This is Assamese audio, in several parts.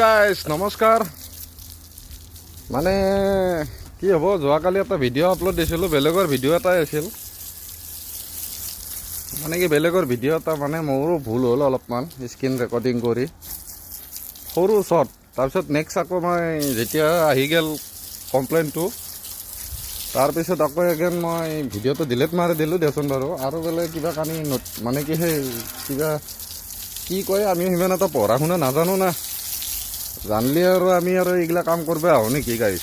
গাইজ নমস্কাৰ। মানে কি হ'ব, যোৱাকালি এটা ভিডিঅ' আপলোড দিছিলোঁ, বেলেগৰ ভিডিঅ' এটাই আছিল। মানে কি বেলেগৰ ভিডিঅ' এটা মানে মোৰো ভুল হ'ল অলপমান, স্ক্ৰীন ৰেকৰ্ডিং কৰি সৰু শ্বৰ্ট। তাৰপিছত নেক্সট আকৌ মই যেতিয়া আহি গ'ল কমপ্লেইনটো, তাৰপিছত আকৌ এগেইন মই ভিডিঅ'টো ডিলিট মাৰি দিলোঁ দেচোন বাৰু। আৰু বোলে কিবা কানি মানে কি সেই কিবা কি কয়, আমি সিমান এটা পঢ়া শুনা নাজানো না, জানলি আৰু আমি আৰু এইগিলা কাম কৰিব আহোঁ নেকি গাইজ?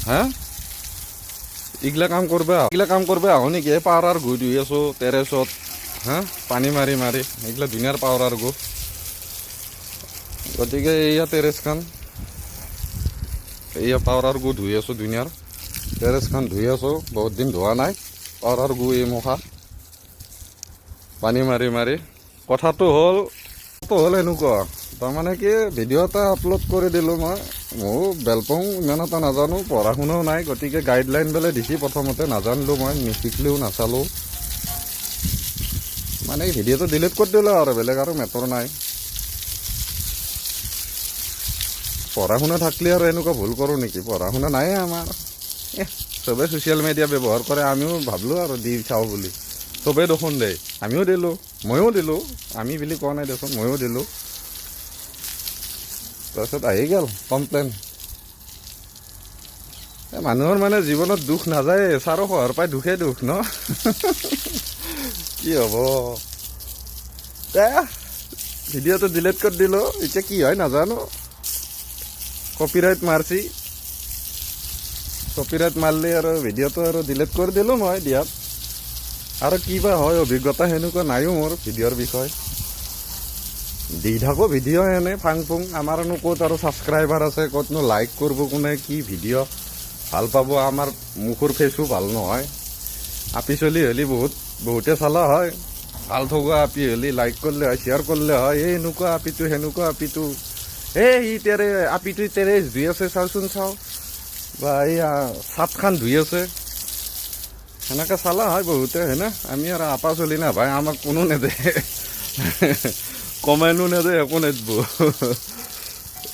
হা, এইগিলা কাম কৰিব আহোঁ নেকি? এই পাৱাৰ গু ধুই আছোঁ টেৰেছত, হা, পানী মাৰি মাৰি এইগিলা ধুনীয়াৰ পাৱাৰ গু। গতিকে এইয়া টেৰেছখন, এইয়া পাৱাৰ গু ধুই আছোঁ ধুনীয়াৰ, টেৰেছখন ধুই আছোঁ, বহুত দিন ধোৱা নাই। পাৱাৰ গু এই মুখা পানী মাৰি মাৰি। কথাটো হ'ল এনেকুৱা, তাৰমানে কি ভিডিঅ' এটা আপলোড কৰি দিলোঁ মই। ময়ো বেল পাওঁ, ইমান এটা নাজানো, পঢ়া শুনাও নাই। গতিকে গাইডলাইন বোলে দিছি, প্ৰথমতে নাজানিলোঁ মই, নিশিকিলেও নাচালোঁ। মানে ভিডিঅ'টো ডিলিট কৰি দিলোঁ আৰু বেলেগ আৰু মেটাৰ নাই। পঢ়া শুনা থাকিলে আৰু এনেকুৱা ভুল কৰোঁ নেকি? পঢ়া শুনা নাই আমাৰ। চবেই ছ'চিয়েল মিডিয়া ব্যৱহাৰ কৰে, আমিও ভাবিলোঁ আৰু দি চাওঁ বুলি। চবেই দেখোন দেই, আমিও দিলোঁ, ময়ো দিলোঁ। আমি বুলি কোৱা নাই দেচোন, ময়ো দিলোঁ। তাৰপিছত আহি গ'ল কমপ্লেইন। মানুহৰ মানে জীৱনত দুখ নাযায়, চাৰো সহায় পাই দুখেই দুখ ন। কি হ'ব ভিডিঅ'টো ডিলিট কৰি দিলোঁ, এতিয়া কি হয় নাজানো। কপিৰাইট মাৰছি, কপিৰাইট মাৰলি আৰু ভিডিঅ'টো আৰু ডিলিট কৰি দিলোঁ মই দিয়াত। আৰু কিবা হয় অভিজ্ঞতা সেনেকুৱা নাইও মোৰ ভিডিঅ'ৰ বিষয়ে। দি থাকোঁ ভিডিঅ' এনেই ফাং ফুং। আমাৰনো ক'ত আৰু ছাবস্ক্ৰাইবাৰ আছে, ক'তনো লাইক কৰিব কোনে, কি ভিডিঅ' ভাল পাব। আমাৰ মুখৰ ফেচো ভাল নহয়। আপি চলি হ'লে বহুতে চালা হয়, ভাল থকা আপি হ'লে লাইক কৰিলে হয়, শ্বেয়াৰ কৰিলে হয়। এই এনেকুৱা আপিটো সেনেকুৱা আপিটো, এই তেৰে আপিটো তেৰেছ ধুই আছে চাওচোন চাওঁ, বা এইয়া চাটখান ধুই আছে, সেনেকৈ চালা হয় বহুতে, হয়নে? আমি আৰু আপা চলি না ভাই, আমাক কোনো নেদে, কমেণ্টো নেদে, একো নেদব।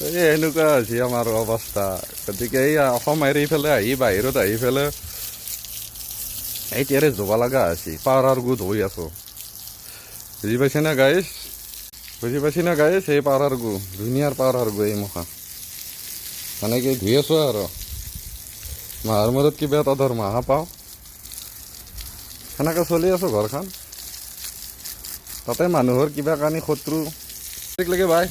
এই এনেকুৱা হৈছে আমাৰ অৱস্থা। গতিকে এই অসম এৰি পেলাই আহি বাহিৰত আহি পেলাই এই টেৰেছ ধুব লগা হৈছে, পাৱাৰ গু ধুই আছোঁ। বুজি পাইছে না গাইজ? বুজি পাইছে না গাইজ? এই পাৱাৰ গু, ধুনীয়াৰ পাৱাৰ গু এই মুখা মানে কি ধুই আছোঁ আৰু মাহৰ মূৰত কিবা এটা দৰমহা পাওঁ, সেনেকৈ চলি আছোঁ ঘৰখন। তাতে মানুহৰ কিবা কানি শত্ৰু লাগে বাই।